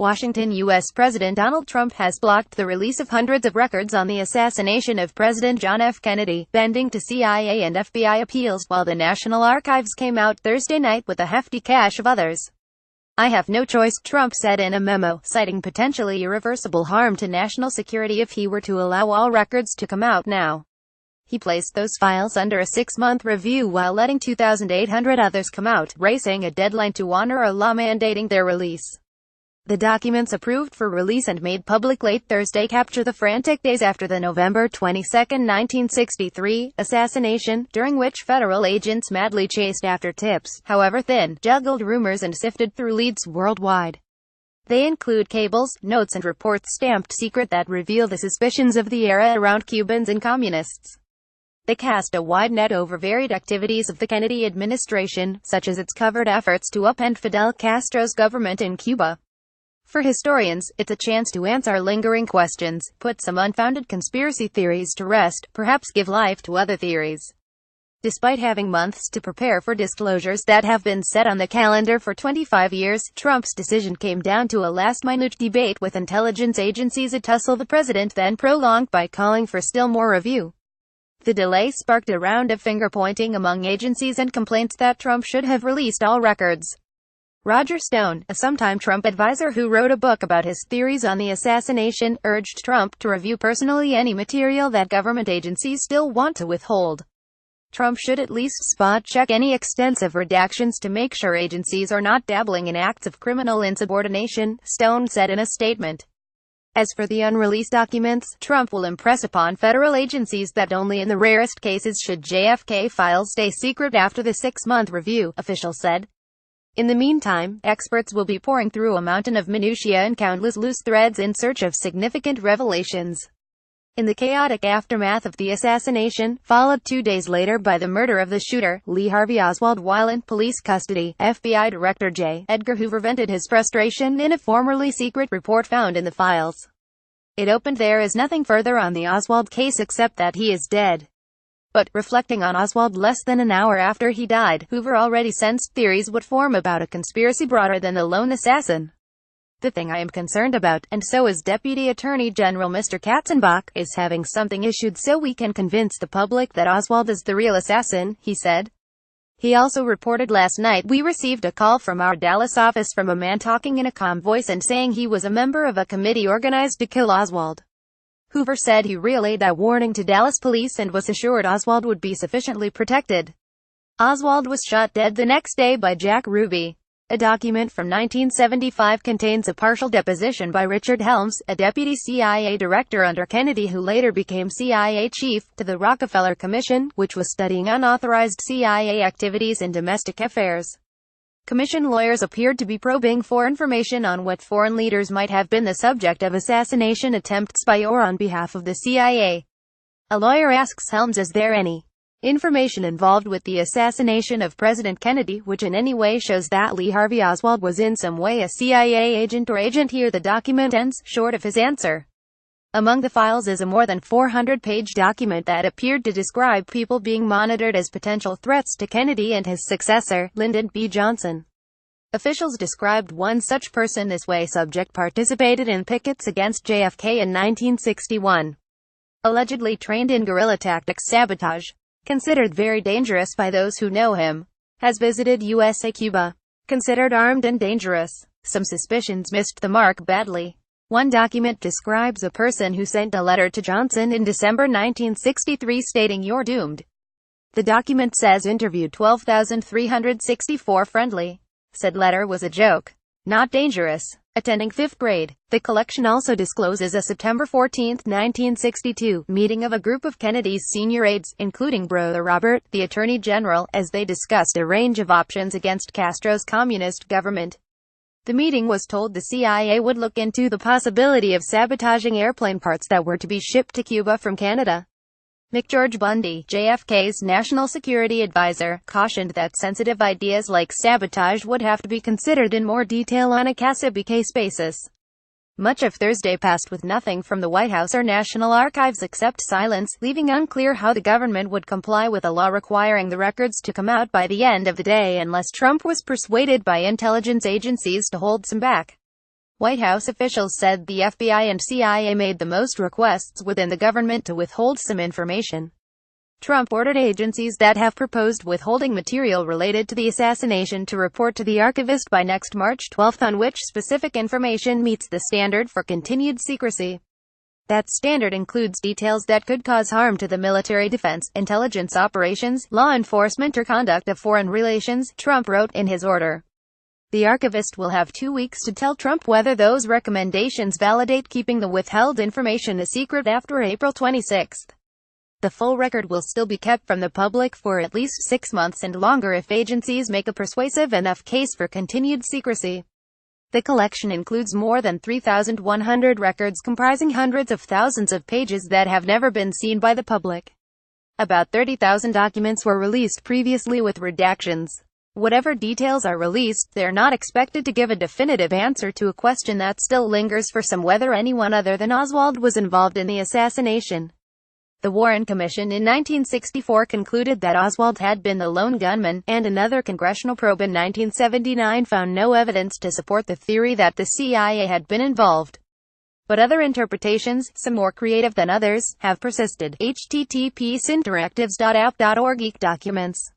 Washington. U.S. President Donald Trump has blocked the release of hundreds of records on the assassination of President John F. Kennedy, bending to CIA and FBI appeals, while the National Archives came out Thursday night with a hefty cache of others. "I have no choice," Trump said in a memo, citing potentially irreversible harm to national security if he were to allow all records to come out now. He placed those files under a 6-month review while letting 2,800 others come out, racing a deadline to honor a law mandating their release. The documents approved for release and made public late Thursday capture the frantic days after the November 22, 1963, assassination, during which federal agents madly chased after tips, however thin, juggled rumors and sifted through leads worldwide. They include cables, notes and reports stamped secret that reveal the suspicions of the era around Cubans and communists. They cast a wide net over varied activities of the Kennedy administration, such as its covert efforts to upend Fidel Castro's government in Cuba. For historians, it's a chance to answer lingering questions, put some unfounded conspiracy theories to rest, perhaps give life to other theories. Despite having months to prepare for disclosures that have been set on the calendar for 25 years, Trump's decision came down to a last-minute debate with intelligence agencies, a tussle the president then prolonged by calling for still more review. The delay sparked a round of finger-pointing among agencies and complaints that Trump should have released all records. Roger Stone, a sometime Trump advisor who wrote a book about his theories on the assassination, urged Trump to review personally any material that government agencies still want to withhold. Trump should at least spot-check any extensive redactions to make sure agencies are not dabbling in acts of criminal insubordination, Stone said in a statement. As for the unreleased documents, Trump will impress upon federal agencies that only in the rarest cases should JFK files stay secret after the 6-month review, officials said. In the meantime, experts will be poring through a mountain of minutiae and countless loose threads in search of significant revelations. In the chaotic aftermath of the assassination, followed 2 days later by the murder of the shooter, Lee Harvey Oswald, while in police custody, FBI Director J. Edgar Hoover vented his frustration in a formerly secret report found in the files. It opened, "There is nothing further on the Oswald case except that he is dead." But, reflecting on Oswald less than an hour after he died, Hoover already sensed theories would form about a conspiracy broader than the lone assassin. "The thing I am concerned about, and so is Deputy Attorney General Mr. Katzenbach, is having something issued so we can convince the public that Oswald is the real assassin," he said. He also reported last night, "We received a call from our Dallas office from a man talking in a calm voice and saying he was a member of a committee organized to kill Oswald." Hoover said he relayed that warning to Dallas police and was assured Oswald would be sufficiently protected. Oswald was shot dead the next day by Jack Ruby. A document from 1975 contains a partial deposition by Richard Helms, a deputy CIA director under Kennedy who later became CIA chief, to the Rockefeller Commission, which was studying unauthorized CIA activities in domestic affairs. Commission lawyers appeared to be probing for information on what foreign leaders might have been the subject of assassination attempts by or on behalf of the CIA. A lawyer asks Helms, "Is there any information involved with the assassination of President Kennedy which in any way shows that Lee Harvey Oswald was in some way a CIA agent or agent?" Here the document ends, short of his answer. Among the files is a more than 400-page document that appeared to describe people being monitored as potential threats to Kennedy and his successor, Lyndon B. Johnson. Officials described one such person this way: subject participated in pickets against JFK in 1961. Allegedly trained in guerrilla tactics, sabotage. Considered very dangerous by those who know him. Has visited USA Cuba. Considered armed and dangerous. Some suspicions missed the mark badly. One document describes a person who sent a letter to Johnson in December 1963 stating, "You're doomed." The document says interviewed 12,364 friendly. Said letter was a joke. Not dangerous. Attending 5th grade. The collection also discloses a September 14, 1962, meeting of a group of Kennedy's senior aides, including Brother Robert, the Attorney General, as they discussed a range of options against Castro's communist government. The meeting was told the CIA would look into the possibility of sabotaging airplane parts that were to be shipped to Cuba from Canada. McGeorge Bundy, JFK's national security advisor, cautioned that sensitive ideas like sabotage would have to be considered in more detail on a case-by-case basis. Much of Thursday passed with nothing from the White House or National Archives except silence, leaving unclear how the government would comply with a law requiring the records to come out by the end of the day unless Trump was persuaded by intelligence agencies to hold some back. White House officials said the FBI and CIA made the most requests within the government to withhold some information. Trump ordered agencies that have proposed withholding material related to the assassination to report to the archivist by next March 12 on which specific information meets the standard for continued secrecy. That standard includes details that could cause harm to the military, defense, intelligence operations, law enforcement, or conduct of foreign relations, Trump wrote in his order. The archivist will have 2 weeks to tell Trump whether those recommendations validate keeping the withheld information a secret after April 26. The full record will still be kept from the public for at least 6 months and longer if agencies make a persuasive enough case for continued secrecy. The collection includes more than 3,100 records comprising hundreds of thousands of pages that have never been seen by the public. About 30,000 documents were released previously with redactions. Whatever details are released, they're not expected to give a definitive answer to a question that still lingers for some: whether anyone other than Oswald was involved in the assassination. The Warren Commission in 1964 concluded that Oswald had been the lone gunman, and another congressional probe in 1979 found no evidence to support the theory that the CIA had been involved. But other interpretations, some more creative than others, have persisted. http://interactives.app.org Geek documents